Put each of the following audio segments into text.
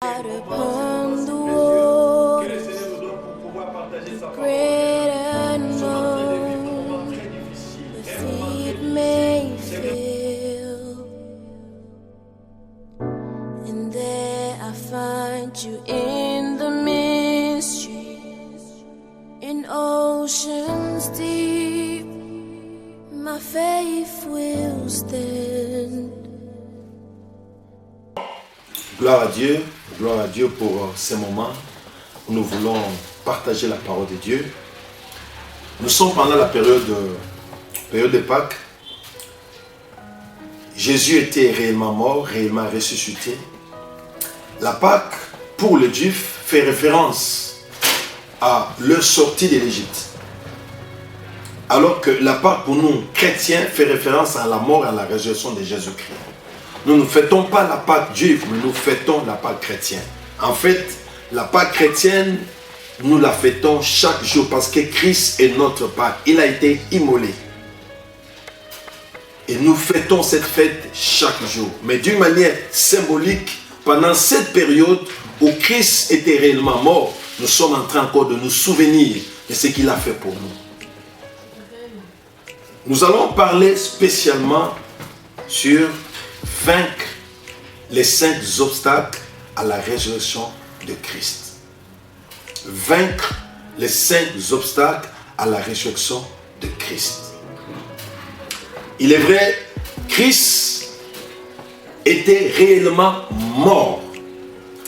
Out upon the waters, the great unknown, the feet may fail, and there I find you in the mystery, in oceans deep, my faith will stand. Gloire à Dieu pour ces moments où nous voulons partager la parole de Dieu. Nous sommes pendant la période de Pâques. Jésus était réellement mort, réellement ressuscité. La Pâques, pour les Juifs, fait référence à leur sortie de l'Égypte. Alors que la Pâques, pour nous, chrétiens, fait référence à la mort et à la résurrection de Jésus-Christ. Nous ne fêtons pas la Pâque juive, mais nous fêtons la Pâque chrétienne. En fait, la Pâque chrétienne, nous la fêtons chaque jour parce que Christ est notre Pâque. Il a été immolé. Et nous fêtons cette fête chaque jour. Mais d'une manière symbolique, pendant cette période où Christ était réellement mort, nous sommes en train encore de nous souvenir de ce qu'il a fait pour nous. Nous allons parler spécialement sur vaincre les 5 obstacles à la résurrection de Christ. Vaincre les 5 obstacles à la résurrection de Christ. Il est vrai, Christ était réellement mort.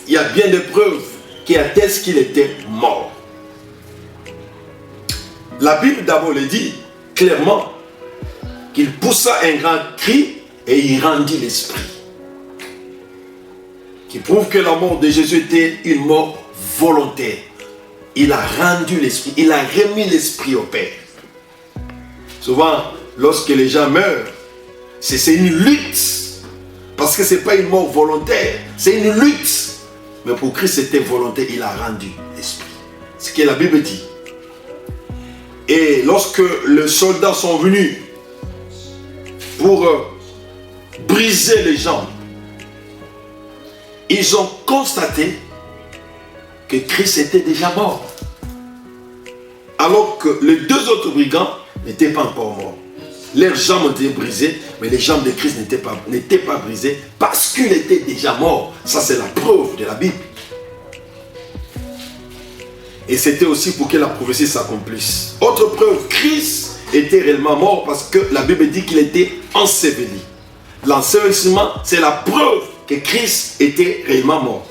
Il y a bien des preuves qui attestent qu'il était mort. La Bible d'abord le dit clairement qu'il poussa un grand cri et il rendit l'esprit. Qui prouve que la mort de Jésus était une mort volontaire. Il a rendu l'esprit, il a remis l'esprit au Père. Souvent, lorsque les gens meurent, c'est une lutte. Parce que ce n'est pas une mort volontaire, c'est une lutte. Mais pour Christ, c'était volontaire, il a rendu l'esprit. C'est ce que la Bible dit. Et lorsque les soldats sont venus pour briser les jambes, ils ont constaté que Christ était déjà mort. Alors que les 2 autres brigands n'étaient pas encore morts. Leurs jambes étaient brisées, mais les jambes de Christ n'étaient pas brisées parce qu'il était déjà mort. Ça, c'est la preuve de la Bible. Et c'était aussi pour que la prophétie s'accomplisse. Autre preuve, Christ était réellement mort parce que la Bible dit qu'il était enseveli. L'ensevelissement, c'est la preuve que Christ était réellement mort.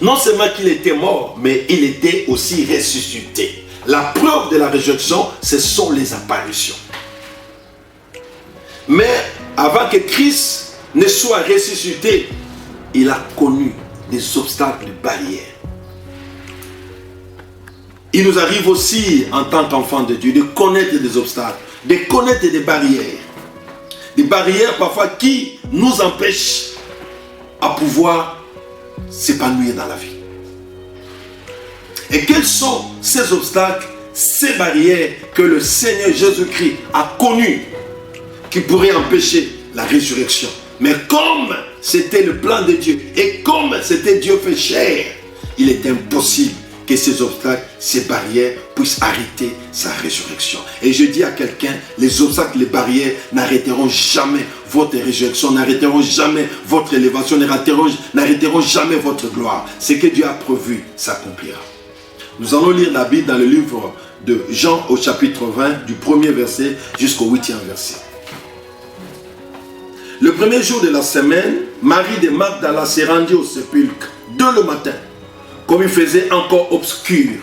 Non seulement qu'il était mort, mais il était aussi ressuscité. La preuve de la résurrection, ce sont les apparitions. Mais avant que Christ ne soit ressuscité, il a connu des obstacles, des barrières. Il nous arrive aussi, en tant qu'enfants de Dieu, de connaître des obstacles, de connaître des barrières. Des barrières parfois qui nous empêchent à pouvoir s'épanouir dans la vie. Et quels sont ces obstacles, ces barrières que le Seigneur Jésus-Christ a connues qui pourraient empêcher la résurrection? Mais comme c'était le plan de Dieu et comme c'était Dieu fait chair, il est impossible que ces obstacles, ces barrières puissent arrêter sa résurrection. Et je dis à quelqu'un, les obstacles, les barrières n'arrêteront jamais votre résurrection, n'arrêteront jamais votre élévation, n'arrêteront jamais votre gloire. Ce que Dieu a prévu s'accomplira. Nous allons lire la Bible dans le livre de Jean au chapitre 20, du 1er verset jusqu'au 8e verset. Le premier jour de la semaine, Marie de Magdala s'est rendue au sépulcre dès le matin, comme il faisait encore obscur.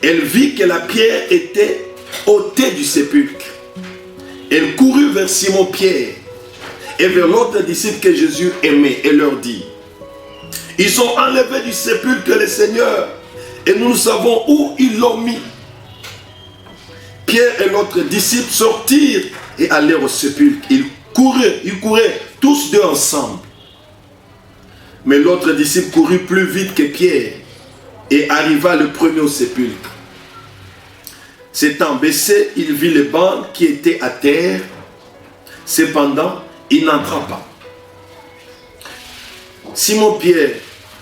Elle vit que la pierre était ôtée du sépulcre. Elle courut vers Simon-Pierre et vers l'autre disciple que Jésus aimait et leur dit: ils ont enlevé du sépulcre le Seigneur et nous savons où ils l'ont mis. Pierre et l'autre disciple sortirent et allèrent au sépulcre. Ils couraient tous deux ensemble. Mais l'autre disciple courut plus vite que Pierre et arriva le premier au sépulcre. S'étant baissé, il vit les bancs qui étaient à terre. Cependant, il n'entra pas. Simon-Pierre,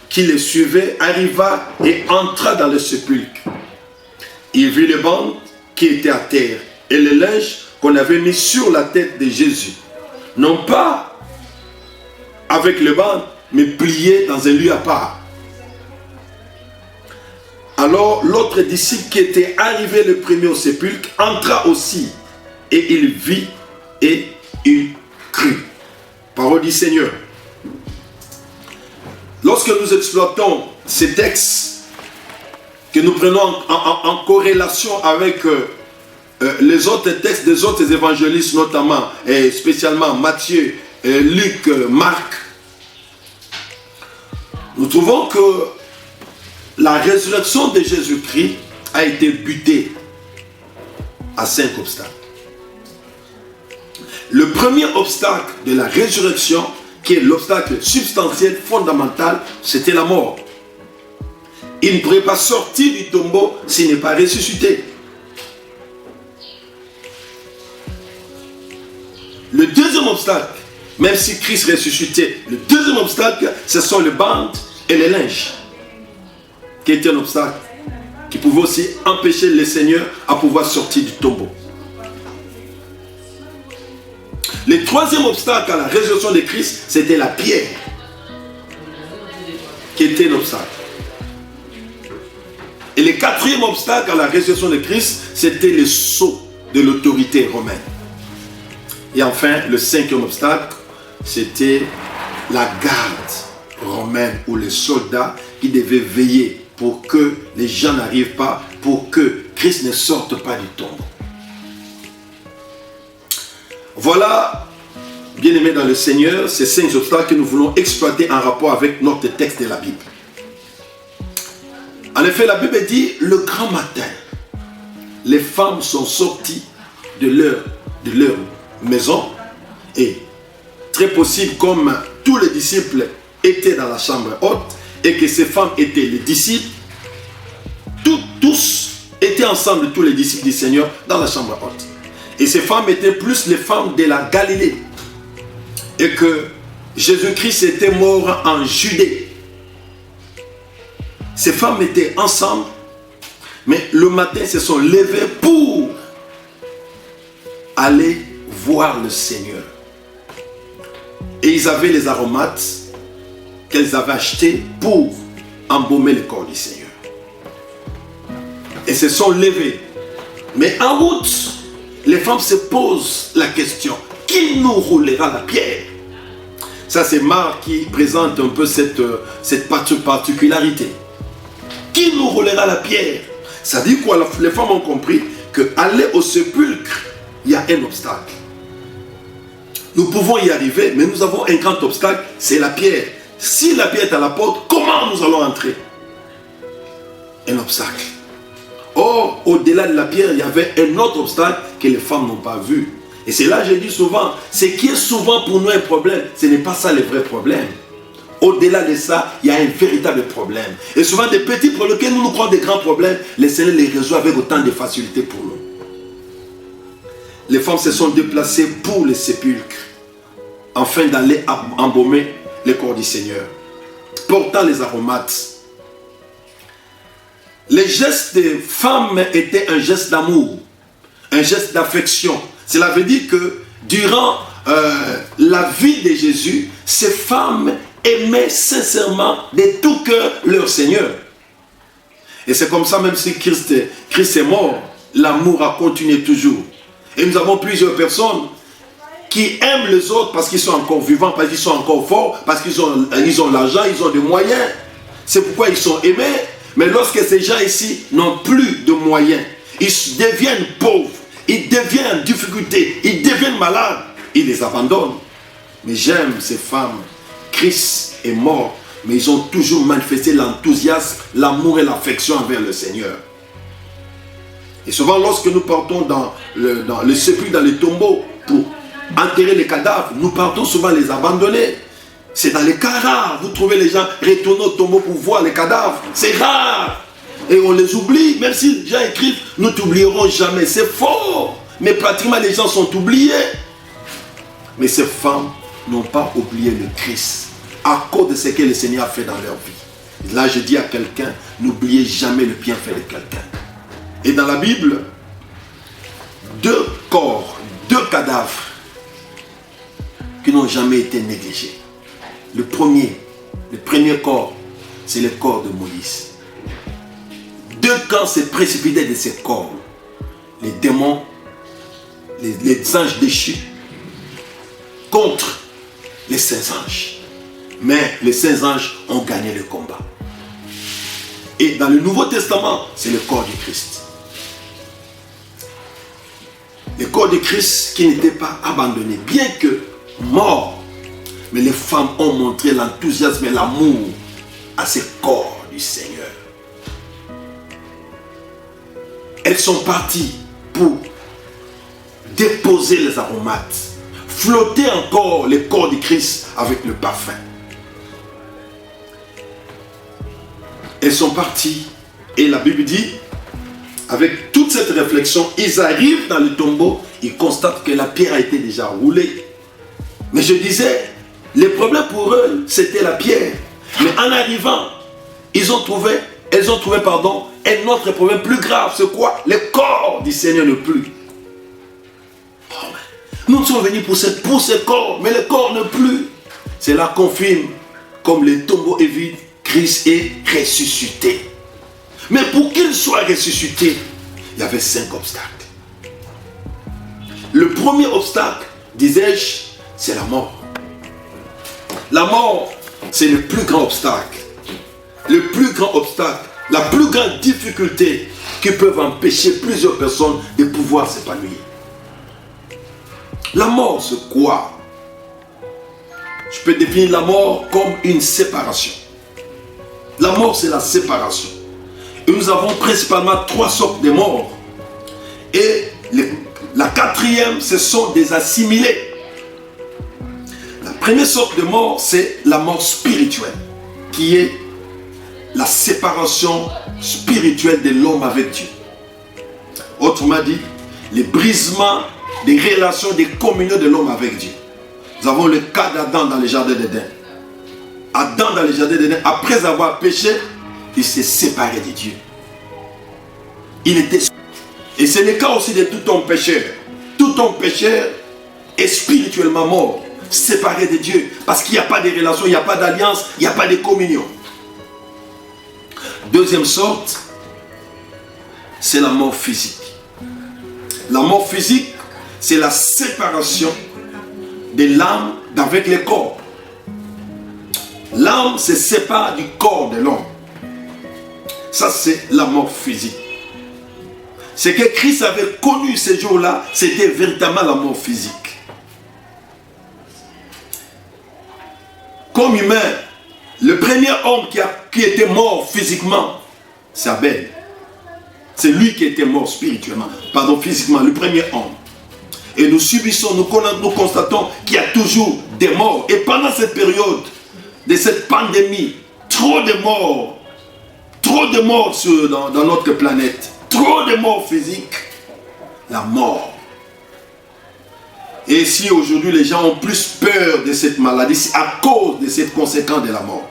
qui les suivait, arriva et entra dans le sépulcre. Il vit le banc qui était à terre et le linge qu'on avait mis sur la tête de Jésus. Non pas avec le banc, mais plié dans un lieu à part. Alors l'autre disciple qui était arrivé le premier au sépulcre entra aussi et il vit et il crut. Parole du Seigneur. Lorsque nous exploitons ces textes que nous prenons en corrélation avec les autres textes des autres évangélistes, notamment et spécialement Matthieu, Luc, Marc, nous trouvons que la résurrection de Jésus-Christ a été butée à 5 obstacles. Le premier obstacle de la résurrection, qui est l'obstacle substantiel, fondamental, c'était la mort. Il ne pourrait pas sortir du tombeau s'il n'est pas ressuscité. Le deuxième obstacle, même si Christ ressuscitait, le deuxième obstacle, ce sont les bandes et les linges, qui était un obstacle qui pouvait aussi empêcher le Seigneur à pouvoir sortir du tombeau. Le troisième obstacle à la résurrection de Christ, c'était la pierre, qui était un obstacle. Et le quatrième obstacle à la résurrection de Christ, c'était le sceau de l'autorité romaine. Et enfin, le cinquième obstacle, c'était la garde romaine ou les soldats qui devaient veiller pour que les gens n'arrivent pas, pour que Christ ne sorte pas du tombeau. Voilà, bien-aimés dans le Seigneur, ces 5 obstacles que nous voulons exploiter en rapport avec notre texte de la Bible. En effet, la Bible dit, le grand matin, les femmes sont sorties de leur maison et très possible comme tous les disciples étaient dans la chambre haute et que ces femmes étaient les disciples, tous étaient ensemble, tous les disciples du Seigneur dans la chambre haute. Et ces femmes étaient plus les femmes de la Galilée. Et que Jésus-Christ était mort en Judée. Ces femmes étaient ensemble, mais le matin, se sont levées pour aller voir le Seigneur. Et ils avaient les aromates qu'elles avaient achetés pour embaumer le corps du Seigneur. Et se sont levées. Mais en route, les femmes se posent la question, qui nous roulera la pierre? Ça, c'est Marc qui présente un peu cette particularité. Qui nous roulera la pierre? Ça dit quoi? Les femmes ont compris qu'aller au sépulcre, il y a un obstacle. Nous pouvons y arriver, mais nous avons un grand obstacle, c'est la pierre. Si la pierre est à la porte, comment nous allons entrer? Un obstacle. Or, au-delà de la pierre, il y avait un autre obstacle que les femmes n'ont pas vu. Et c'est là que je dis souvent, ce qui est souvent pour nous un problème, ce n'est pas ça le vrai problème. Au-delà de ça, il y a un véritable problème. Et souvent, des petits problèmes auxquels nous croyons des grands problèmes, le Seigneur les résout avec autant de facilité pour nous. Les femmes se sont déplacées pour le sépulcre, afin d'aller embaumer le corps du Seigneur, portant les aromates. Les gestes des femmes étaient un geste d'amour, un geste d'affection. Cela veut dire que durant la vie de Jésus, ces femmes aimaient sincèrement de tout cœur leur Seigneur. Et c'est comme ça, même si Christ est mort, l'amour a continué toujours. Et nous avons plusieurs personnes qui aiment les autres parce qu'ils sont encore vivants, parce qu'ils sont encore forts, parce qu'ils ont l'argent, ils ont des moyens. C'est pourquoi ils sont aimés. Mais lorsque ces gens ici n'ont plus de moyens, ils deviennent pauvres, ils deviennent en difficulté, ils deviennent malades, ils les abandonnent. Mais j'aime ces femmes. Christ est mort, mais ils ont toujours manifesté l'enthousiasme, l'amour et l'affection envers le Seigneur. Et souvent, lorsque nous partons dans le sépulcre, dans les tombeaux, pour enterrer les cadavres, nous partons souvent les abandonner. C'est dans les cas rares, vous trouvez les gens retourner au tombeau pour voir les cadavres. C'est rare. Et on les oublie, même si les gens écrivent, nous t'oublierons jamais. C'est faux. Mais pratiquement les gens sont oubliés. Mais ces femmes n'ont pas oublié le Christ. à cause de ce que le Seigneur a fait dans leur vie. Là, je dis à quelqu'un, n'oubliez jamais le bienfait de quelqu'un. Et dans la Bible, 2 corps, 2 cadavres qui n'ont jamais été négligés. Le premier corps, c'est le corps de Moïse. 2 camps se précipitaient de ces corps. Les démons, les anges déchus, contre les saints anges. Mais les saints anges ont gagné le combat. Et dans le Nouveau Testament, c'est le corps du Christ. Le corps du Christ qui n'était pas abandonné, bien que mort. Mais les femmes ont montré l'enthousiasme et l'amour à ce corps du Seigneur. Elles sont parties pour déposer les aromates, flotter encore le corps du Christ avec le parfum. Elles sont parties et la Bible dit, avec toute cette réflexion, ils arrivent dans le tombeau, ils constatent que la pierre a été déjà roulée. Mais je disais, le problème pour eux, c'était la pierre. Mais en arrivant, elles ont trouvé un autre problème plus grave. C'est quoi? Le corps du Seigneur ne plus. Oh, nous sommes venus pour ce corps, mais le corps ne plus. Cela confirme, comme le tombeau est vide, Christ est ressuscité. Mais pour qu'il soit ressuscité, il y avait 5 obstacles. Le premier obstacle, disais-je, c'est la mort. La mort, c'est le plus grand obstacle. Le plus grand obstacle, la plus grande difficulté qui peut empêcher plusieurs personnes de pouvoir s'épanouir. La mort, c'est quoi? Je peux définir la mort comme une séparation. La mort, c'est la séparation. Et nous avons principalement 3 sortes de morts. Et la 4e, ce sont des assimilés. La première sorte de mort, c'est la mort spirituelle, qui est la séparation spirituelle de l'homme avec Dieu. Autrement dit, le brisement des relations, des communions de l'homme avec Dieu. Nous avons le cas d'Adam dans le jardin d'Éden. Adam dans le jardin d'Éden, après avoir péché, il s'est séparé de Dieu. Et c'est le cas aussi de tout homme pécheur. Tout homme pécheur est spirituellement mort, séparé de Dieu, parce qu'il n'y a pas de relation, il n'y a pas d'alliance, il n'y a pas de communion. Deuxième sorte, c'est la mort physique. La mort physique, c'est la séparation de l'âme d'avec le corps. L'âme se sépare du corps de l'homme. Ça, c'est la mort physique. Ce que Christ avait connu ces jours-là, c'était véritablement la mort physique. Comme humain, le premier homme qui était mort physiquement, c'est Abel. C'est lui qui était mort spirituellement, physiquement, le premier homme. Et nous subissons, nous constatons qu'il y a toujours des morts. Et pendant cette période de cette pandémie, trop de morts dans notre planète, trop de morts physiques, la mort. Et si aujourd'hui les gens ont plus peur de cette maladie, c'est à cause de cette conséquence de la mort.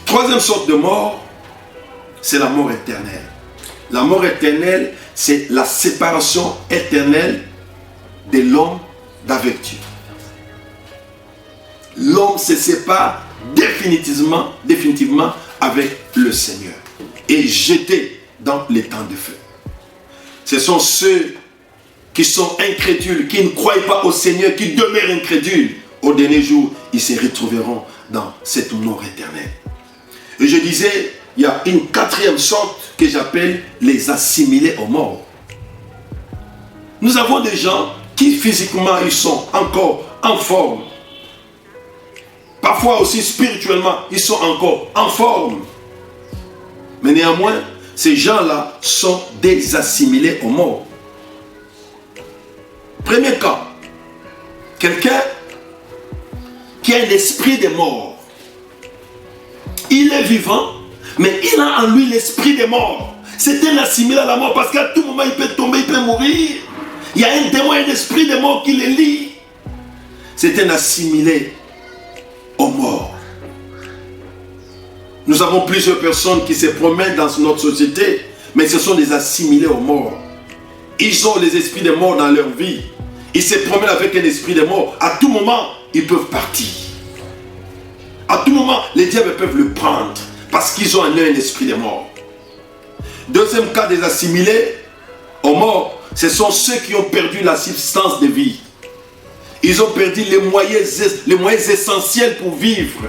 Troisième sorte de mort, c'est la mort éternelle. La mort éternelle, c'est la séparation éternelle de l'homme d'avec Dieu. L'homme se sépare définitivement avec le Seigneur et jeté dans les temps de feu. Ce sont ceux qui sont incrédules, qui ne croient pas au Seigneur, qui demeurent incrédules. Au dernier jour, ils se retrouveront dans cette mort éternelle. Et je disais, il y a une 4e sorte que j'appelle les assimilés aux morts. Nous avons des gens qui physiquement, ils sont encore en forme. Parfois aussi spirituellement, ils sont encore en forme. Mais néanmoins, ces gens-là sont des assimilés aux morts. Premier cas, quelqu'un qui a un esprit de mort. Il est vivant, mais il a en lui l'esprit de mort. C'est un assimilé à la mort parce qu'à tout moment il peut tomber, il peut mourir. Il y a un démon, un esprit de mort qui le lie. C'est un assimilé aux morts. Nous avons plusieurs personnes qui se promènent dans notre société, mais ce sont des assimilés aux morts. Ils ont les esprits des morts dans leur vie. Ils se promènent avec un esprit des morts. À tout moment, ils peuvent partir. À tout moment, les diables peuvent le prendre parce qu'ils ont en eux un esprit des morts. Deuxième cas des assimilés aux morts, ce sont ceux qui ont perdu la substance de vie. Ils ont perdu les moyens essentiels pour vivre.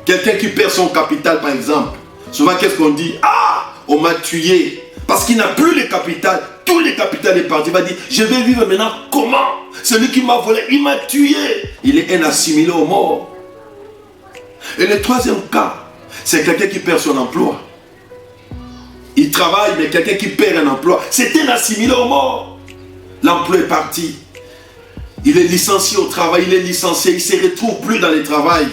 Quelqu'un qui perd son capital, par exemple, souvent qu'est-ce qu'on dit? Ah, on m'a tué. Parce qu'il n'a plus le capital. Tout le capital est parti. Il va dire, je vais vivre maintenant comment? Celui qui m'a volé, il m'a tué. Il est un assimilé aux morts. Et le troisième cas, c'est quelqu'un qui perd son emploi. Il travaille, mais quelqu'un qui perd un emploi, c'est un assimilé aux morts. L'emploi est parti. Il est licencié au travail, il est licencié, il ne se retrouve plus dans le travail.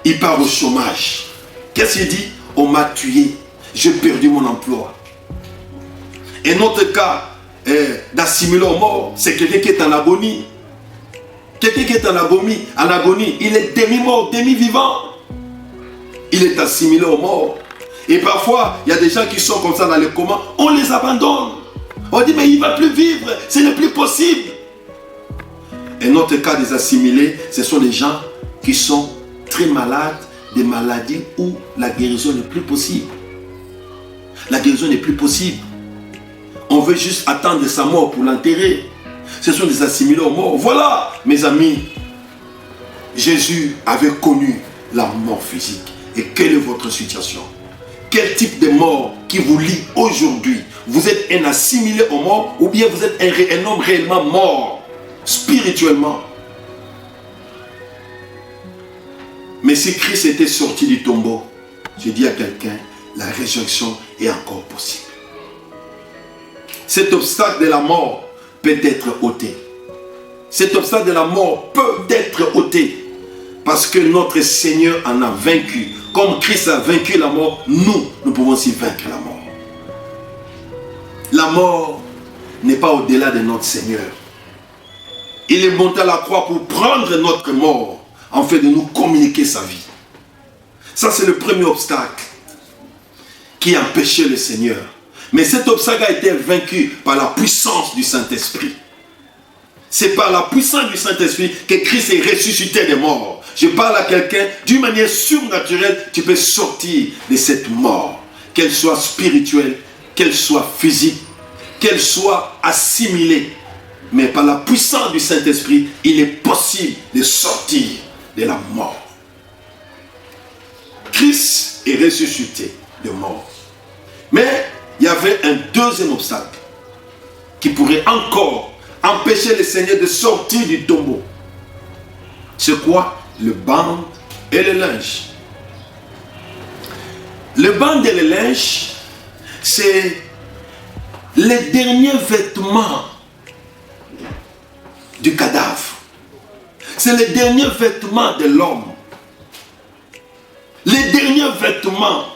Il part au chômage. Qu'est-ce qu'il dit? On m'a tué, j'ai perdu mon emploi. Et notre cas d'assimilé aux morts, c'est quelqu'un qui est en agonie. Quelqu'un qui est en agonie, il est demi-mort, demi-vivant. Il est assimilé aux morts. Et parfois, il y a des gens qui sont comme ça dans le coma, on les abandonne. On dit, mais il ne va plus vivre, ce n'est plus possible. Et notre cas des assimilés, ce sont des gens qui sont très malades, des maladies où la guérison n'est plus possible. La guérison n'est plus possible. On veut juste attendre sa mort pour l'enterrer. Ce sont des assimilés aux morts. Voilà, mes amis, Jésus avait connu la mort physique. Et quelle est votre situation? Quel type de mort qui vous lie aujourd'hui? Vous êtes un assimilé aux morts ou bien vous êtes un homme réellement mort, spirituellement? Mais si Christ était sorti du tombeau, je dis à quelqu'un, la résurrection est encore possible. Cet obstacle de la mort peut être ôté. Cet obstacle de la mort peut être ôté parce que notre Seigneur en a vaincu. Comme Christ a vaincu la mort, nous pouvons aussi vaincre la mort. La mort n'est pas au-delà de notre Seigneur. Il est monté à la croix pour prendre notre mort, en fait de nous communiquer sa vie. Ça, c'est le premier obstacle qui empêchait le Seigneur. Mais cet obstacle a été vaincu par la puissance du Saint-Esprit. C'est par la puissance du Saint-Esprit que Christ est ressuscité des morts. Je parle à quelqu'un, d'une manière surnaturelle, tu peux sortir de cette mort. Qu'elle soit spirituelle, qu'elle soit physique, qu'elle soit assimilée. Mais par la puissance du Saint-Esprit, il est possible de sortir de la mort. Christ est ressuscité de mort. Mais il y avait un deuxième obstacle qui pourrait encore empêcher le Seigneur de sortir du tombeau. C'est quoi? Le banc et le linge. Le banc et le linge, c'est les derniers vêtements du cadavre. C'est les derniers vêtements de l'homme. Les derniers vêtements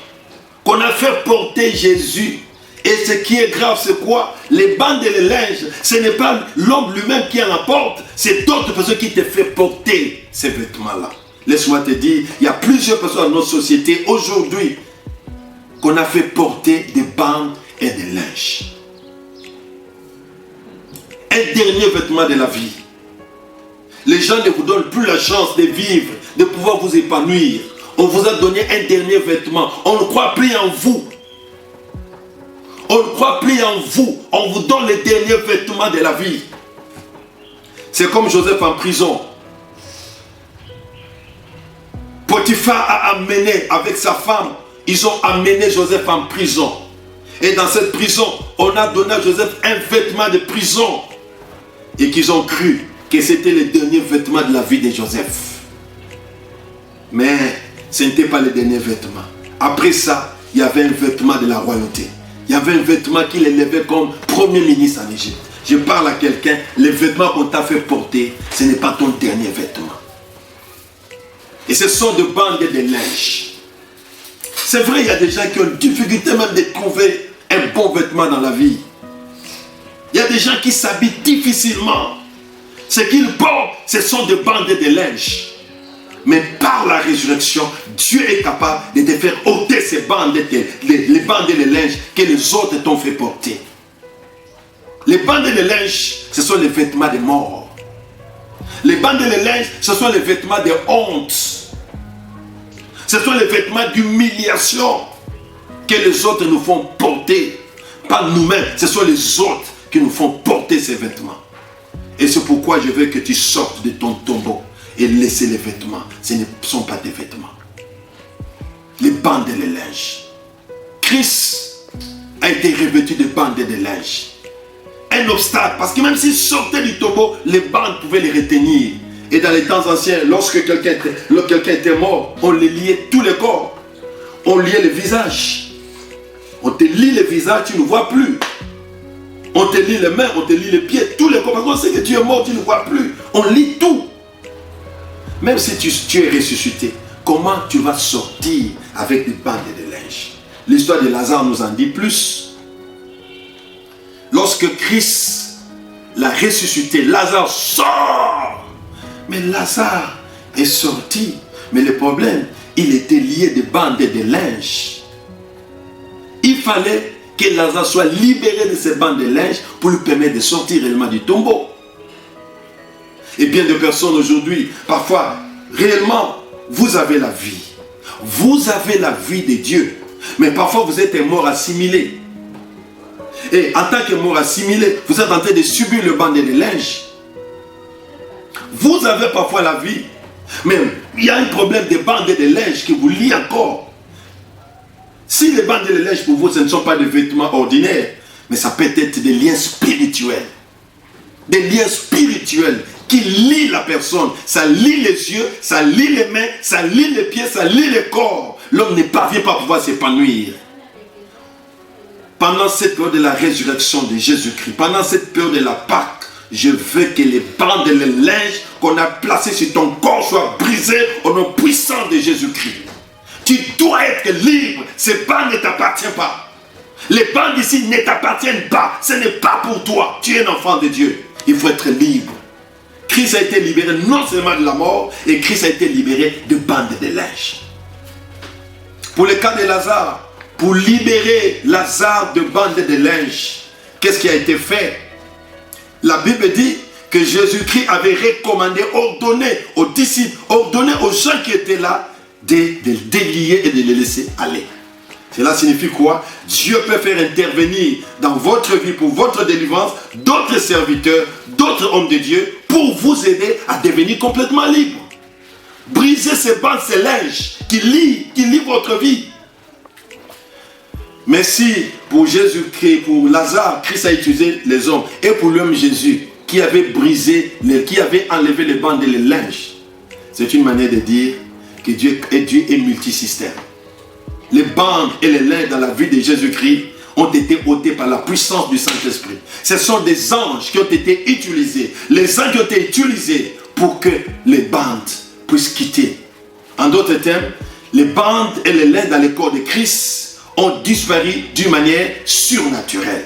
qu'on a fait porter Jésus. Et ce qui est grave, c'est quoi? Les bandes et les linges, ce n'est pas l'homme lui-même qui en apporte, c'est d'autres personnes qui te font porter ces vêtements-là. Laisse-moi te dire, il y a plusieurs personnes dans notre société aujourd'hui qu'on a fait porter des bandes et des linges. Un dernier vêtement de la vie. Les gens ne vous donnent plus la chance de vivre, de pouvoir vous épanouir. On vous a donné un dernier vêtement. On ne croit plus en vous. On ne croit plus en vous. On vous donne les derniers vêtements de la vie. C'est comme Joseph en prison. Potiphar a amené avec sa femme. Ils ont amené Joseph en prison. Et dans cette prison, on a donné à Joseph un vêtement de prison. Et qu'ils ont cru que c'était le dernier vêtement de la vie de Joseph. Mais ce n'était pas le dernier vêtement. Après ça, il y avait un vêtement de la royauté. Il y avait un vêtement qui l'élevait comme premier ministre en Égypte. Je parle à quelqu'un, les vêtements qu'on t'a fait porter, ce n'est pas ton dernier vêtement. Et ce sont des bandes et des linges. C'est vrai, il y a des gens qui ont difficulté même de trouver un bon vêtement dans la vie. Il y a des gens qui s'habillent difficilement. Ce qu'ils portent, ce sont des bandes et des linges. Mais par la résurrection, Dieu est capable de te faire ôter ces bandes, les bandes et les linges que les autres t'ont fait porter. Les bandes et les linges, ce sont les vêtements des morts. Les bandes et les linges, ce sont les vêtements de honte. Ce sont les vêtements d'humiliation que les autres nous font porter. Pas nous-mêmes, ce sont les autres qui nous font porter ces vêtements. Et c'est pourquoi je veux que tu sortes de ton tombeau et laisser les vêtements. Ce ne sont pas des vêtements. Les bandes et les linges. Christ a été revêtu de bandes et de linges. Un obstacle, parce que même s'il sortait du tombeau, les bandes pouvaient les retenir. Et dans les temps anciens, lorsque quelqu'un était mort, on les liait tous les corps. On liait le visage. On te lie le visage, tu ne vois plus. On te lie les mains, on te lie les pieds, tous les corps. Parce qu'on sait que tu es mort, tu ne vois plus. On lit tout. Même si tu es ressuscité, comment tu vas sortir avec des bandes et des linges? L'histoire de Lazare nous en dit plus. Lorsque Christ l'a ressuscité, Lazare sort. Mais Lazare est sorti. Mais le problème, il était lié de bandes et de linges. Il fallait que Lazare soit libéré de ces bandes de linge pour lui permettre de sortir réellement du tombeau. Et bien de personnes aujourd'hui, parfois, réellement, vous avez la vie. Vous avez la vie de Dieu. Mais parfois, vous êtes un mort assimilé. Et en tant que mort assimilé, vous êtes en train de subir le bandeau de linge. Vous avez parfois la vie, mais il y a un problème de bandeau de linge qui vous lie encore. Si les bandeaux de linge pour vous, ce ne sont pas des vêtements ordinaires, mais ça peut être des liens spirituels. Des liens spirituels qui lient la personne. Ça lie les yeux, ça lie les mains, ça lie les pieds, ça lie le corps. L'homme ne parvient pas à pouvoir s'épanouir. Pendant cette période de la résurrection de Jésus-Christ, pendant cette période de la Pâque, je veux que les bandes et les linges qu'on a placés sur ton corps soient brisés au nom puissant de Jésus-Christ. Tu dois être libre. Ces bandes ne t'appartiennent pas. Les bandes ici ne t'appartiennent pas. Ce n'est pas pour toi. Tu es un enfant de Dieu. Il faut être libre. Christ a été libéré non seulement de la mort, et Christ a été libéré de bandes et de linge. Pour le cas de Lazare, pour libérer Lazare de bandes et de linge, qu'est-ce qui a été fait? La Bible dit que Jésus-Christ avait recommandé, ordonné aux disciples, ordonné aux gens qui étaient là, de les délier et de les laisser aller. Cela signifie quoi? Dieu peut faire intervenir dans votre vie, pour votre délivrance, d'autres serviteurs, d'autres hommes de Dieu, pour vous aider à devenir complètement libre. Brisez ces bandes, ces linges qui lient votre vie. Mais si pour Jésus-Christ, pour Lazare, Christ a utilisé les hommes, et pour l'homme Jésus, qui avait brisé, qui avait enlevé les bandes et les linges, c'est une manière de dire que Dieu est multisystème. Les bandes et les linges dans la vie de Jésus-Christ ont été ôtés par la puissance du Saint-Esprit. Ce sont des anges qui ont été utilisés. Les anges qui ont été utilisés pour que les bandes puissent quitter. En d'autres termes, les bandes et les linges dans le corps de Christ ont disparu d'une manière surnaturelle.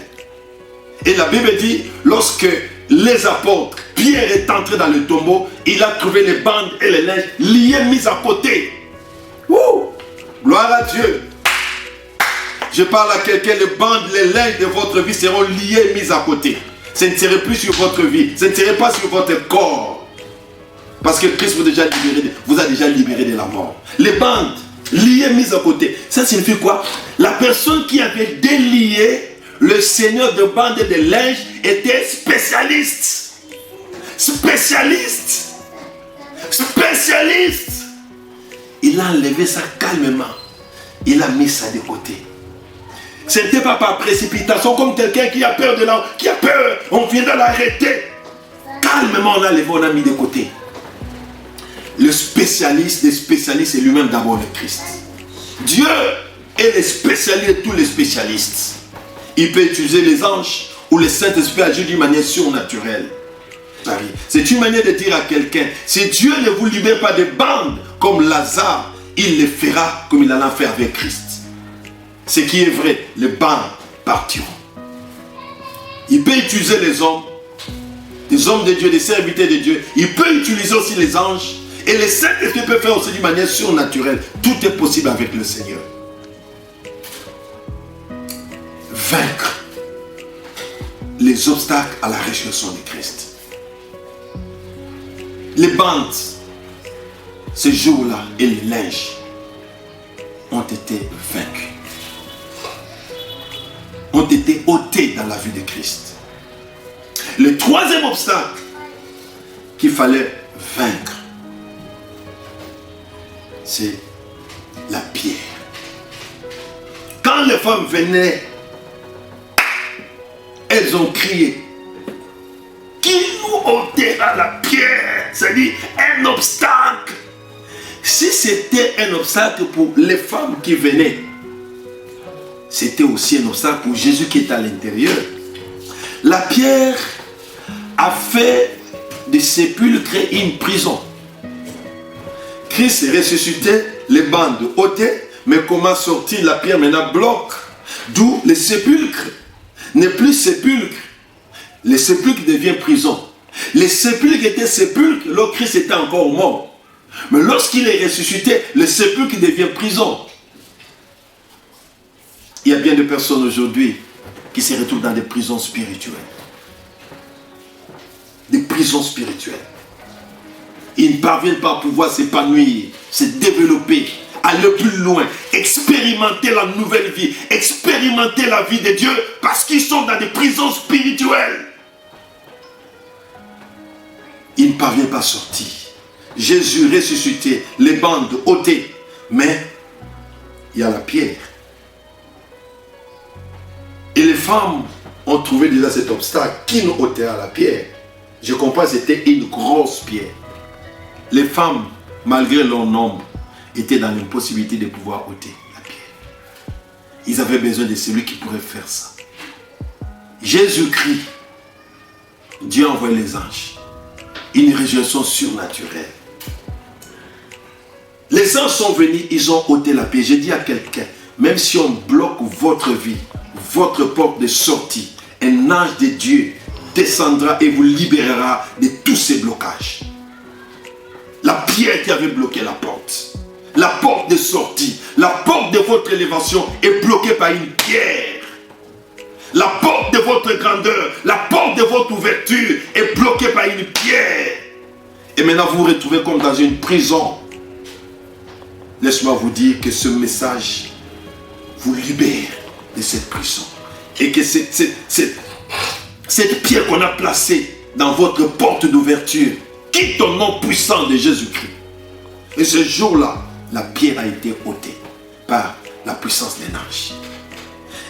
Et la Bible dit, lorsque les apôtres, Pierre est entré dans le tombeau, il a trouvé les bandes et les linges liés, mis à côté. Ouh! Gloire à Dieu. Je parle à quelqu'un, les bandes, les linges de votre vie seront liés, mis à côté. Ce ne serait plus sur votre vie, ce ne serait pas sur votre corps. Parce que Christ vous a déjà libéré de la mort. Les bandes liées, mises à côté. Ça signifie quoi? La personne qui avait délié le Seigneur de bandes et de linge était spécialiste. Spécialiste. Spécialiste. Il a enlevé ça calmement. Il a mis ça de côté. Ce n'était pas par précipitation, comme quelqu'un qui a peur de l'homme, qui a peur, on vient de l'arrêter. Calmement, on a levé, on a mis de côté. Le spécialiste des spécialistes est lui-même d'abord le Christ. Dieu est le spécialiste de tous les spécialistes. Il peut utiliser les anges ou le Saint-Esprit agir d'une manière surnaturelle. C'est une manière de dire à quelqu'un, si Dieu ne vous libère pas de bandes comme Lazare, il le fera comme il allait faire avec Christ. Ce qui est vrai, les bandes partiront. Il peut utiliser les hommes, des hommes de Dieu, des serviteurs de Dieu. Il peut utiliser aussi les anges. Et le Saint-Esprit peut faire aussi d'une manière surnaturelle. Tout est possible avec le Seigneur. Vaincre les obstacles à la résurrection de Christ. Les bandes, ces jours-là, et les linges ont été vaincus. Ont été ôtés dans la vie de Christ. Le troisième obstacle qu'il fallait vaincre, c'est la pierre. Quand les femmes venaient, elles ont crié, qui nous ôtera la pierre? C'est-à-dire un obstacle. Si c'était un obstacle pour les femmes qui venaient, c'était aussi un obstacle pour Jésus qui est à l'intérieur. La pierre a fait des sépulcres une prison. Christ est ressuscité, les bandes ôtées, mais comment sortir? La pierre maintenant bloque. D'où les sépulcres n'est plus sépulcre. Les sépulcres devient prison. Les sépulcres étaient sépulcres lorsque Christ était encore mort. Mais lorsqu'il est ressuscité, le sépulcre devient prison. Il y a bien de personnes aujourd'hui qui se retrouvent dans des prisons spirituelles. Des prisons spirituelles. Ils ne parviennent pas à pouvoir s'épanouir, se développer, aller plus loin, expérimenter la nouvelle vie, expérimenter la vie de Dieu parce qu'ils sont dans des prisons spirituelles. Ils ne parviennent pas à sortir. Jésus ressuscité, les bandes ôtées, mais il y a la pierre. Et les femmes ont trouvé déjà cet obstacle. Qui nous ôtera la pierre? Je comprends, c'était une grosse pierre. Les femmes, malgré leur nombre, étaient dans l'impossibilité de pouvoir ôter la pierre. Ils avaient besoin de celui qui pourrait faire ça. Jésus-Christ, Dieu a envoyé les anges. Une résurrection surnaturelle. Les anges sont venus, ils ont ôté la pierre. J'ai dit à quelqu'un, même si on bloque votre vie, votre porte de sortie, un ange de Dieu descendra et vous libérera de tous ces blocages. La pierre qui avait bloqué la porte de sortie, la porte de votre élévation est bloquée par une pierre. La porte de votre grandeur, la porte de votre ouverture est bloquée par une pierre. Et maintenant vous vous retrouvez comme dans une prison. Laisse-moi vous dire que ce message vous libère de cette prison. Et que cette pierre qu'on a placée dans votre porte d'ouverture quitte au nom puissant de Jésus-Christ. Et ce jour-là, la pierre a été ôtée par la puissance des anges.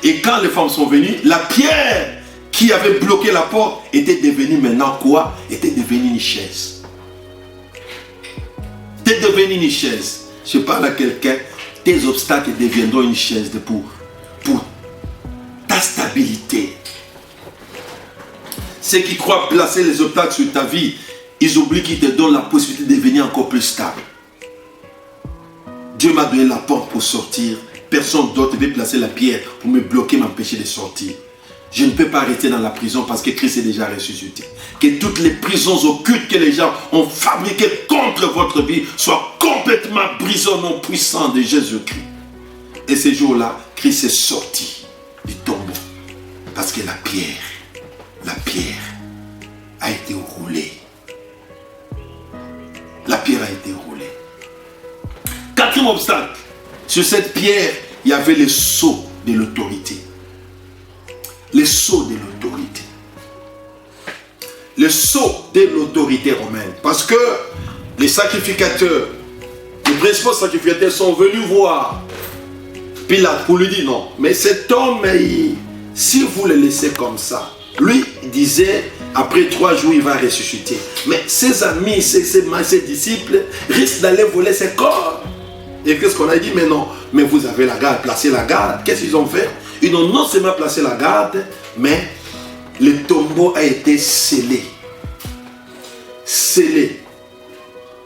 Et quand les femmes sont venues, la pierre qui avait bloqué la porte était devenue maintenant quoi? Était devenue une chaise. Était devenue une chaise. Je parle à quelqu'un, tes obstacles deviendront une chaise pour ta stabilité. Ceux qui croient placer les obstacles sur ta vie, ils oublient qu'ils te donnent la possibilité de devenir encore plus stable. Dieu m'a donné la porte pour sortir. Personne d'autre ne veut placer la pierre pour me bloquer, m'empêcher de sortir. Je ne peux pas rester dans la prison parce que Christ est déjà ressuscité. Que toutes les prisons occultes que les gens ont fabriquées contre votre vie soient complètement brisées au nom puissant de Jésus-Christ. Et ce jour-là, Christ est sorti du tombeau. Parce que la pierre a été roulée. La pierre a été roulée. Quatrième obstacle. Sur cette pierre, il y avait le sceau de l'autorité. Le sceau de l'autorité. Le sceau de l'autorité romaine. Parce que les sacrificateurs, les principaux sacrificateurs sont venus voir Pilate pour lui dire non. Mais cet homme, si vous le laissez comme ça, lui il disait après 3 jours il va ressusciter. Mais ses amis, ses disciples risquent d'aller voler ses corps. Et qu'est-ce qu'on a dit? Mais non, mais vous avez la garde, placez la garde. Qu'est-ce qu'ils ont fait? Ils ont non seulement placé la garde, mais le tombeau a été scellé. Scellé.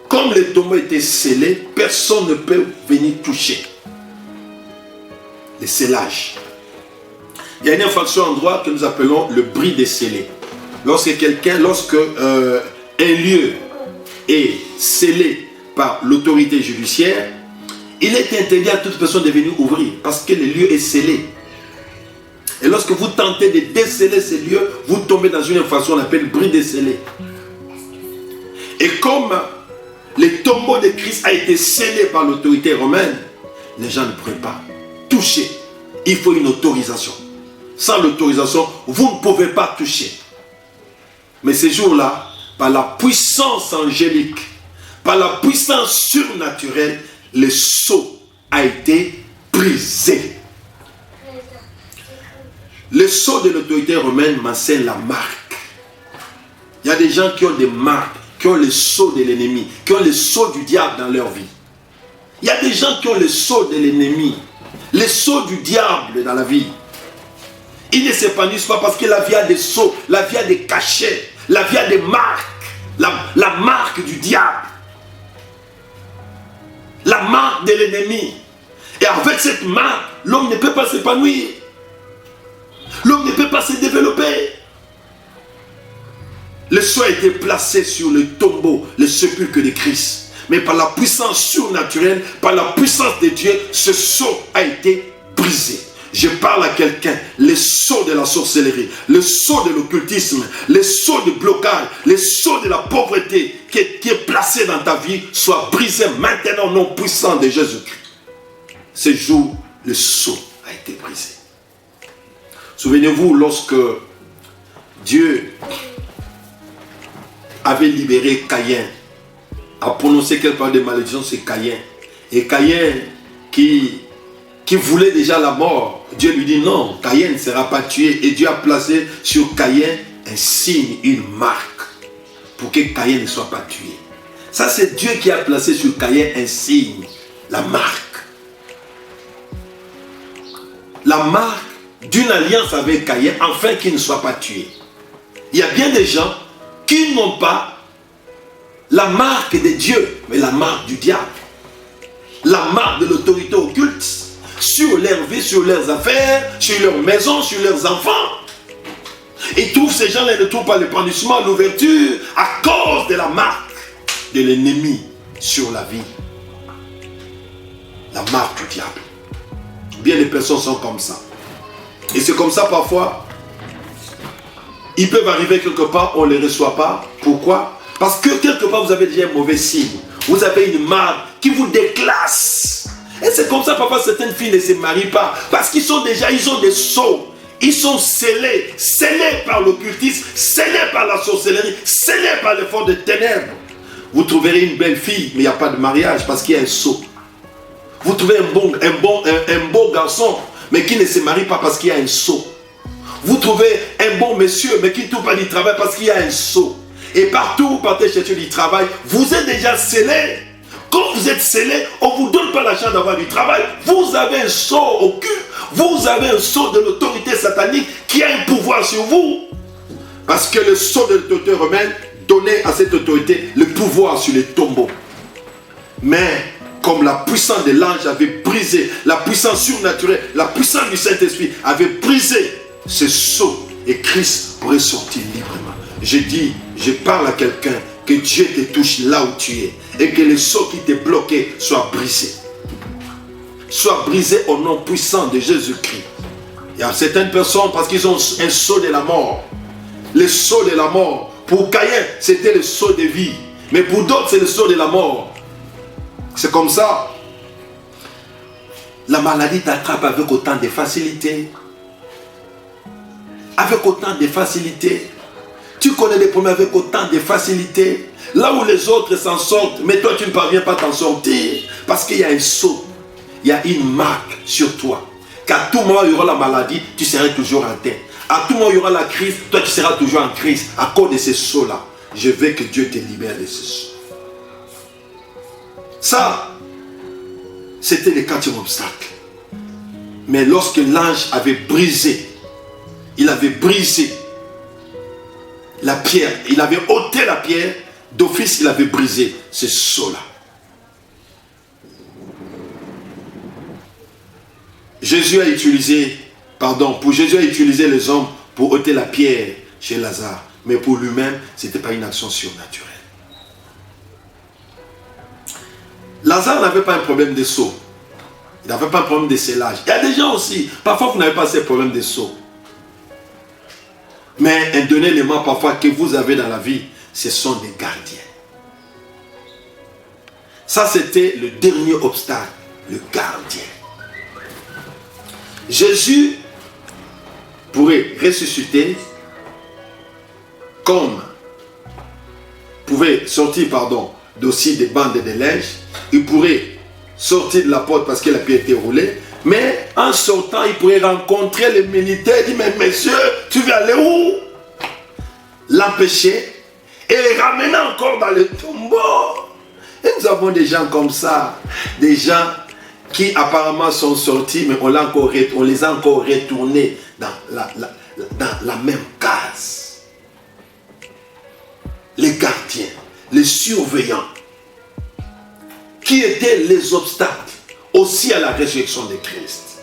Comme le tombeau a été scellé, personne ne peut venir toucher. Le scellage. Il y a une infraction en droit que nous appelons le bris des scellés. Lorsque un lieu est scellé par l'autorité judiciaire, il est interdit à toute personne de venir ouvrir parce que le lieu est scellé. Et lorsque vous tentez de déceler ces lieux, vous tombez dans une infraction qu'on appelle bris décelé. Et comme le tombeau de Christ a été scellé par l'autorité romaine, les gens ne pourraient pas toucher. Il faut une autorisation. Sans l'autorisation, vous ne pouvez pas toucher. Mais ces jours-là, par la puissance angélique, par la puissance surnaturelle, le sceau a été brisé. Le sceau de l'autorité romaine m'enseigne la marque. Il y a des gens qui ont des marques, qui ont le sceau de l'ennemi, qui ont le sceau du diable dans leur vie. Il y a des gens qui ont le sceau de l'ennemi, le sceau du diable dans la vie. Ils ne s'épanouissent pas parce que la vie a des sceaux, la vie a des cachets, la vie a des marques, la marque du diable, la marque de l'ennemi. Et avec cette marque, l'homme ne peut pas s'épanouir. L'homme ne peut pas se développer. Le sceau a été placé sur le tombeau, le sépulcre de Christ. Mais par la puissance surnaturelle, par la puissance de Dieu, ce sceau a été brisé. Je parle à quelqu'un, le sceau de la sorcellerie, le sceau de l'occultisme, le sceau de blocage, le sceau de la pauvreté qui est placé dans ta vie, soit brisé maintenant au nom puissant de Jésus-Christ. Ce jour, le sceau a été brisé. Souvenez-vous, lorsque Dieu avait libéré Caïn, a prononcé quelque part de malédiction, c'est Caïn. Et Caïn qui voulait déjà la mort, Dieu lui dit non, Caïn ne sera pas tué. Et Dieu a placé sur Caïn un signe, une marque, pour que Caïn ne soit pas tué. Ça, c'est Dieu qui a placé sur Caïn un signe, la marque. La marque d'une alliance avec Caïn, afin qu'il ne soit pas tué. Il y a bien des gens qui n'ont pas la marque de Dieu, mais la marque du diable. La marque de l'autorité occulte sur leur vie, sur leurs affaires, sur leur maison, sur leurs enfants. Et tous ces gens-là ne trouvent pas l'épanouissement, l'ouverture à cause de la marque de l'ennemi sur la vie. La marque du diable. Bien des personnes sont comme ça. Et c'est comme ça parfois, ils peuvent arriver quelque part, on ne les reçoit pas. Pourquoi? Parce que quelque part vous avez déjà un mauvais signe. Vous avez une marque qui vous déclasse. Et c'est comme ça parfois certaines filles ne se marient pas. Parce qu'ils sont déjà, ils ont des sceaux. Ils sont scellés par l'occultisme, scellés par la sorcellerie, scellés par les forces de ténèbres. Vous trouverez une belle fille, mais il n'y a pas de mariage parce qu'il y a un sceau. Vous trouvez un beau garçon, mais qui ne se marie pas parce qu'il y a un sceau. Vous trouvez un bon monsieur, mais qui ne trouve pas du travail parce qu'il y a un sceau. Et partout où vous partez chercher du travail, vous êtes déjà scellé. Quand vous êtes scellé, on ne vous donne pas la chance d'avoir du travail. Vous avez un sceau occulte. Vous avez un sceau de l'autorité satanique qui a un pouvoir sur vous. Parce que le sceau de l'autorité romaine donnait à cette autorité le pouvoir sur les tombeaux. Mais comme la puissance de l'ange avait brisé, la puissance surnaturelle, la puissance du Saint-Esprit avait brisé ce sceau, et Christ pourrait sortir librement. Je dis, je parle à quelqu'un, que Dieu te touche là où tu es, et que le sceau qui t'est bloqué soit brisé. Soit brisé au nom puissant de Jésus-Christ. Il y a certaines personnes, parce qu'ils ont un sceau de la mort. Le sceau de la mort. Pour Caïn, c'était le sceau de vie. Mais pour d'autres, c'est le sceau de la mort. C'est comme ça. La maladie t'attrape avec autant de facilité. Avec autant de facilité. Tu connais les problèmes avec autant de facilité. Là où les autres s'en sortent, mais toi tu ne parviens pas à t'en sortir. Parce qu'il y a un sceau. Il y a une marque sur toi. Qu'à tout moment il y aura la maladie, tu seras toujours atteint. À tout moment il y aura la crise, toi tu seras toujours en crise. À cause de ces sceaux-là. Je veux que Dieu te libère de ces sceaux. Ça, c'était le quatrième obstacle. Mais lorsque l'ange avait brisé, il avait brisé la pierre, il avait ôté la pierre, d'office il avait brisé ce sceau-là. Jésus a utilisé les hommes pour ôter la pierre chez Lazare. Mais pour lui-même, ce n'était pas une action surnaturelle. Lazare n'avait pas un problème de seau. Il n'avait pas un problème de scellage. Il y a des gens aussi, parfois vous n'avez pas ces problèmes de seau. Mais un dernier élément parfois que vous avez dans la vie, ce sont des gardiens. Ça, c'était le dernier obstacle, le gardien. Jésus pourrait ressusciter comme pouvait sortir, d'aussi des bandes de neige. Il pourrait sortir de la porte parce que la pierre était roulée. Mais en sortant, il pourrait rencontrer les militaires. Il dit, mais monsieur, tu veux aller où? L'empêcher et les ramener encore dans le tombeau. Et nous avons des gens comme ça, des gens qui apparemment sont sortis, mais on les a encore retournés dans la même case. Les gardiens, les surveillants, qui étaient les obstacles aussi à la résurrection de Christ.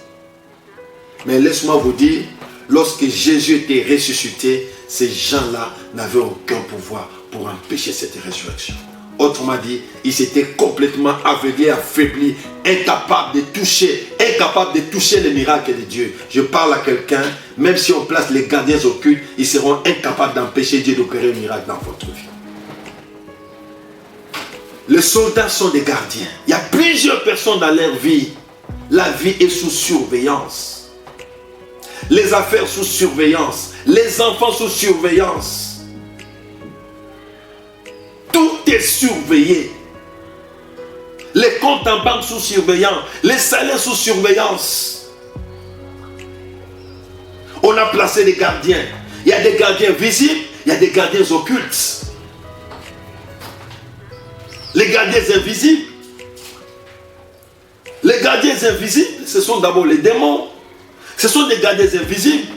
Mais laisse-moi vous dire, lorsque Jésus était ressuscité, ces gens-là n'avaient aucun pouvoir pour empêcher cette résurrection. Autrement dit, ils étaient complètement aveuglés, affaiblis, incapables de toucher les miracles de Dieu. Je parle à quelqu'un, même si on place les gardiens occultes, ils seront incapables d'empêcher Dieu d'opérer un miracle dans votre vie. Les soldats sont des gardiens. Il y a plusieurs personnes dans leur vie. La vie est sous surveillance. Les affaires sous surveillance. Les enfants sous surveillance. Tout est surveillé. Les comptes en banque sous surveillance. Les salaires sous surveillance. On a placé des gardiens. Il y a des gardiens visibles, il y a des gardiens occultes. Les gardiens invisibles. Les gardiens invisibles, ce sont d'abord les démons. Ce sont des gardiens invisibles.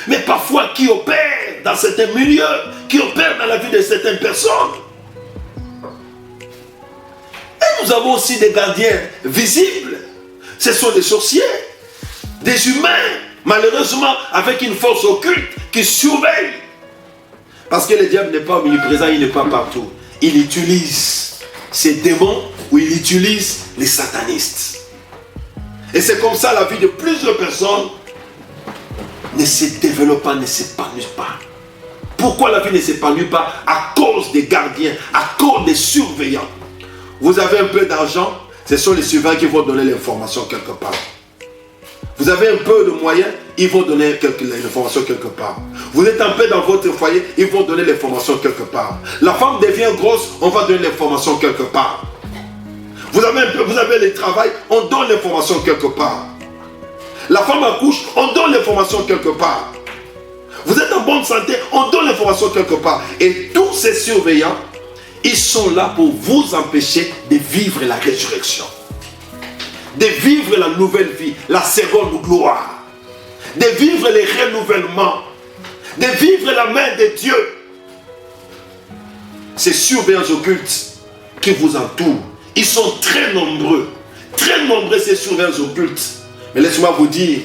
Mais parfois qui opèrent dans certains milieux, qui opèrent dans la vie de certaines personnes. Et nous avons aussi des gardiens visibles. Ce sont des sorciers, des humains, malheureusement avec une force occulte qui surveille. Parce que le diable n'est pas omniprésent, il n'est pas partout. Il utilise ces démons ou il utilise les satanistes. Et c'est comme ça la vie de plusieurs personnes ne se développe pas, ne s'épanouit pas. Pourquoi la vie ne s'épanouit pas? À cause des gardiens, à cause des surveillants. Vous avez un peu d'argent, ce sont les surveillants qui vont donner l'information quelque part. Vous avez un peu de moyens, ils vont donner l'information quelque part. Vous êtes un peu dans votre foyer, ils vont donner l'information quelque part. La femme devient grosse, on va donner l'information quelque part. Vous avez le travail, on donne l'information quelque part. La femme accouche, on donne l'information quelque part. Vous êtes en bonne santé, on donne l'information quelque part. Et tous ces surveillants, ils sont là pour vous empêcher de vivre la résurrection. De vivre la nouvelle vie, la seconde gloire. De vivre les renouvellements. De vivre la main de Dieu. Ces surveillants occultes qui vous entourent, ils sont très nombreux. Très nombreux ces surveillants occultes. Mais laissez-moi vous dire,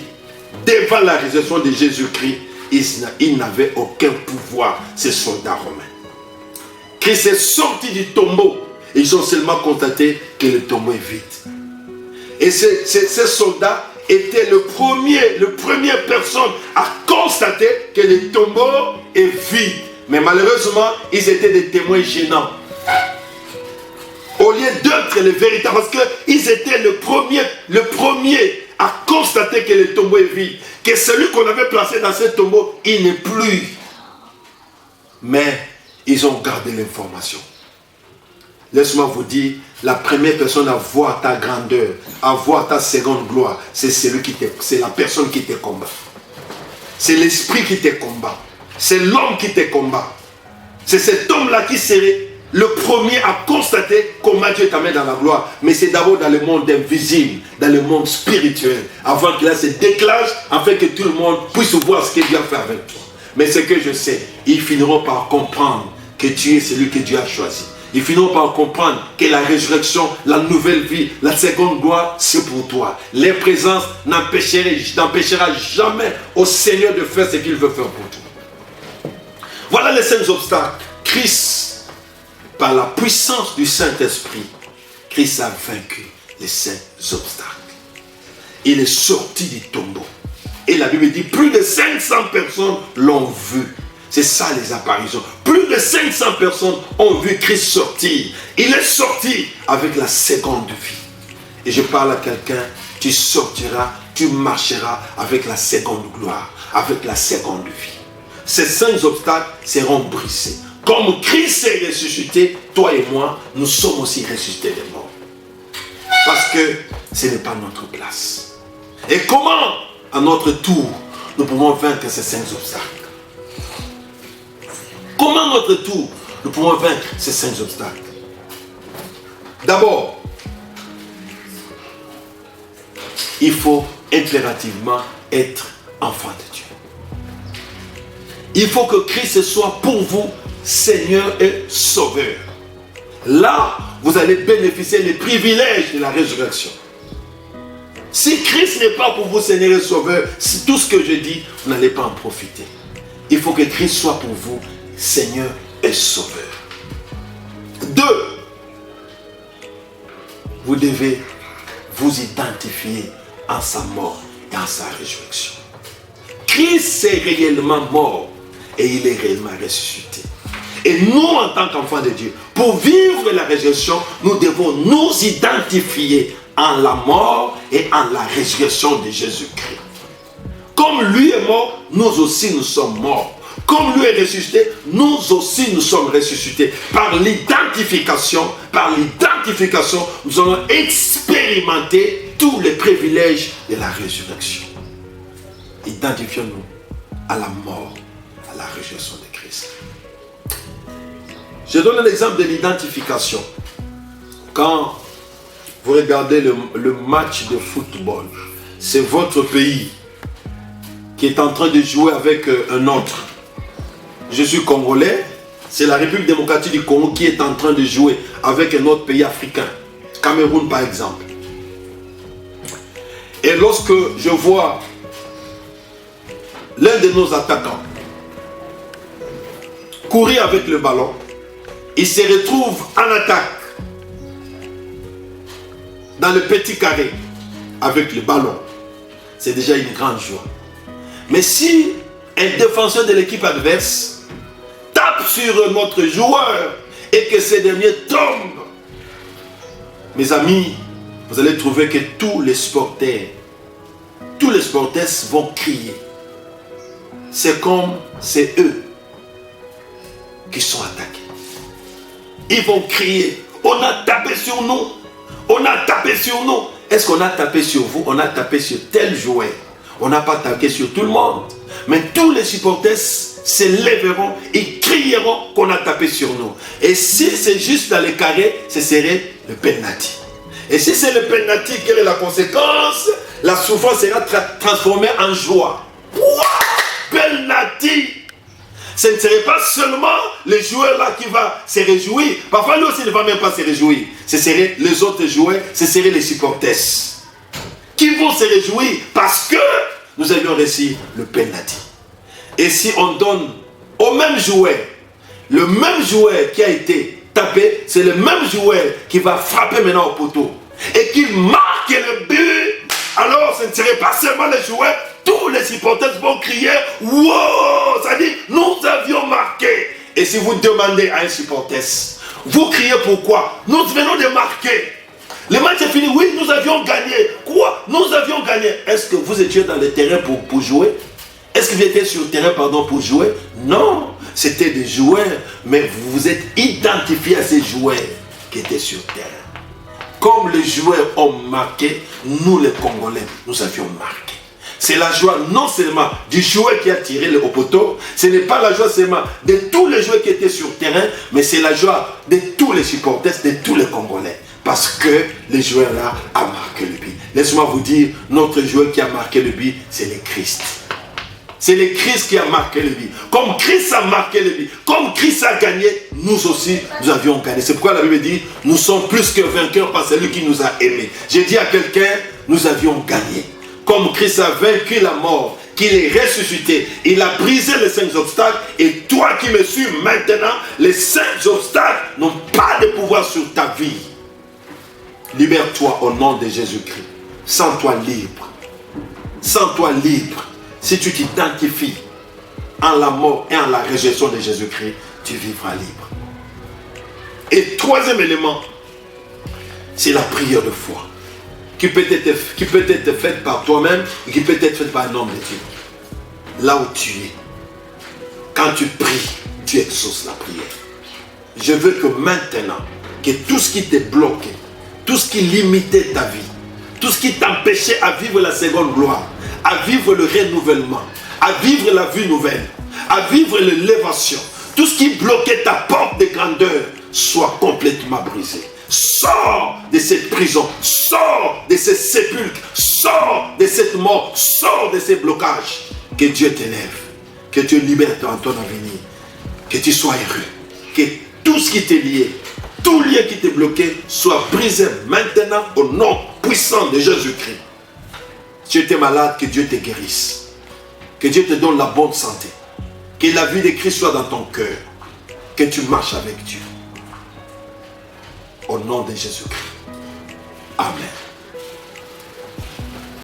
devant la résurrection de Jésus-Christ, ils n'avaient aucun pouvoir, ces soldats romains. Christ est sorti du tombeau. Et ils ont seulement constaté que le tombeau est vide. Et ces soldats étaient le première personne à constater que le tombeau est vide. Mais malheureusement, ils étaient des témoins gênants. Au lieu d'être les véritables, parce qu'ils étaient le premier à constater que le tombeau est vide. Que celui qu'on avait placé dans ce tombeau, il n'est plus. Mais ils ont gardé l'information. Laisse-moi vous dire, la première personne à voir ta grandeur, à voir ta seconde gloire, c'est la personne qui te combat. C'est l'esprit qui te combat. C'est l'homme qui te combat. C'est cet homme-là qui serait le premier à constater comment Dieu t'amène dans la gloire. Mais c'est d'abord dans le monde invisible, dans le monde spirituel, avant que là se déclenche, afin que tout le monde puisse voir ce que Dieu a fait avec toi. Mais ce que je sais, ils finiront par comprendre que tu es celui que Dieu a choisi. Ils finiront par comprendre que la résurrection, la nouvelle vie, la seconde gloire, c'est pour toi. Les présences n'empêchera jamais au Seigneur de faire ce qu'il veut faire pour toi. Voilà les 5 obstacles. Christ, par la puissance du Saint-Esprit, Christ a vaincu les 5 obstacles. Il est sorti du tombeau. Et la Bible dit, plus de 500 personnes l'ont vu. C'est ça les apparitions. Plus de 500 personnes ont vu Christ sortir. Il est sorti avec la seconde vie. Et je parle à quelqu'un, tu sortiras, tu marcheras avec la seconde gloire, avec la seconde vie. Ces 5 obstacles seront brisés. Comme Christ est ressuscité, toi et moi, nous sommes aussi ressuscités des morts. Parce que ce n'est pas notre place. Et comment, à notre tour, nous pouvons vaincre ces 5 obstacles? Comment, à notre tour, nous pouvons vaincre ces 5 obstacles? D'abord, il faut impérativement être enfant de Dieu. Il faut que Christ soit pour vous Seigneur et Sauveur. Là, vous allez bénéficier des privilèges de la résurrection. Si Christ n'est pas pour vous Seigneur et Sauveur, si tout ce que je dis, vous n'allez pas en profiter. Il faut que Christ soit pour vous Seigneur et Sauveur. 2. Vous devez vous identifier en sa mort et en sa résurrection. Christ est réellement mort et il est réellement ressuscité. Et nous, en tant qu'enfants de Dieu, pour vivre la résurrection, nous devons nous identifier en la mort et en la résurrection de Jésus-Christ. Comme lui est mort, nous aussi nous sommes morts. Comme lui est ressuscité, nous aussi nous sommes ressuscités. Par l'identification, nous allons expérimenter tous les privilèges de la résurrection. Identifions-nous à la mort, à la résurrection de Christ. Je donne un exemple de l'identification. Quand vous regardez le match de football, c'est votre pays qui est en train de jouer avec un autre. Je suis congolais, c'est la République démocratique du Congo qui est en train de jouer avec un autre pays africain, Cameroun par exemple. Et lorsque je vois l'un de nos attaquants courir avec le ballon, il se retrouve en attaque dans le petit carré avec le ballon. C'est déjà une grande joie. Mais si un défenseur de l'équipe adverse tape sur notre joueur et que ce dernier tombe, mes amis, vous allez trouver que tous les supporters vont crier. C'est comme c'est eux qui sont attaqués. Ils vont crier, on a tapé sur nous, on a tapé sur nous. Est-ce qu'on a tapé sur vous? On a tapé sur tel joueur. On n'a pas tapé sur tout le monde. Mais tous les supporters se lèveront et crieront qu'on a tapé sur nous. Et si c'est juste dans le carré, ce serait le penalty. Et si c'est le penalty, quelle est la conséquence? La souffrance sera transformée en joie. Penalty! Ce ne serait pas seulement le joueur là qui va se réjouir. Parfois lui aussi il ne va même pas se réjouir. Ce seraient les autres joueurs, ce seraient les supporters qui vont se réjouir parce que nous avions réussi le penalty. Et si on donne au même joueur, le même joueur qui a été tapé, c'est le même joueur qui va frapper maintenant au poteau et qui marque le but, alors ce ne serait pas seulement les joueurs, tous les supporters vont crier « Wow !» Ça dit « Nous avions marqué !» Et si vous demandez à un supporter, vous criez pourquoi? Nous venons de marquer. Le match est fini, oui, nous avions gagné. Quoi? Nous avions gagné. Est-ce que vous étiez dans le terrain pour jouer? Est-ce que vous étiez sur le terrain pour jouer? Non, c'était des joueurs, mais vous vous êtes identifié à ces joueurs qui étaient sur le terrain. Comme les joueurs ont marqué, nous les Congolais, nous avions marqué. C'est la joie non seulement du joueur qui a tiré au poteau, ce n'est pas la joie seulement de tous les joueurs qui étaient sur le terrain, mais c'est la joie de tous les supporters, de tous les Congolais. Parce que les joueurs là ont marqué le but. Laissez-moi vous dire, notre joueur qui a marqué le but, c'est le Christ. C'est le Christ qui a marqué le but. Comme Christ a marqué le but, comme Christ a gagné, nous aussi, nous avions gagné. C'est pourquoi la Bible dit, nous sommes plus que vainqueurs par celui qui nous a aimés. J'ai dit à quelqu'un, nous avions gagné. Comme Christ a vaincu la mort, qu'il est ressuscité, il a brisé les 5 obstacles, et toi qui me suis maintenant, les 5 obstacles n'ont pas de pouvoir sur ta vie. Libère-toi au nom de Jésus-Christ. Sens-toi libre. Sens-toi libre. Si tu t'identifies en la mort et en la résurrection de Jésus-Christ, tu vivras libre. Et troisième élément, c'est la prière de foi. Qui peut être faite par toi-même et qui peut être faite par un homme de Dieu. Là où tu es, quand tu pries, tu exauces la prière. Je veux que maintenant, que tout ce qui t'est bloqué, tout ce qui limitait ta vie, tout ce qui t'empêchait à vivre la seconde gloire, à vivre le renouvellement, à vivre la vie nouvelle, à vivre l'élévation, tout ce qui bloquait ta porte de grandeur, soit complètement brisé. Sors de cette prison, sors de ces sépulcres, sors de cette mort, sors de ces blocages. Que Dieu t'élève, que Dieu libère dans ton avenir, que tu sois heureux, que tout ce qui t'est lié, tout lien qui t'est bloqué, soit brisé maintenant au nom puissant de Jésus-Christ. Tu étais malade, que Dieu te guérisse, que Dieu te donne la bonne santé, que la vie de Christ soit dans ton cœur, que tu marches avec Dieu. Au nom de Jésus-Christ. Amen.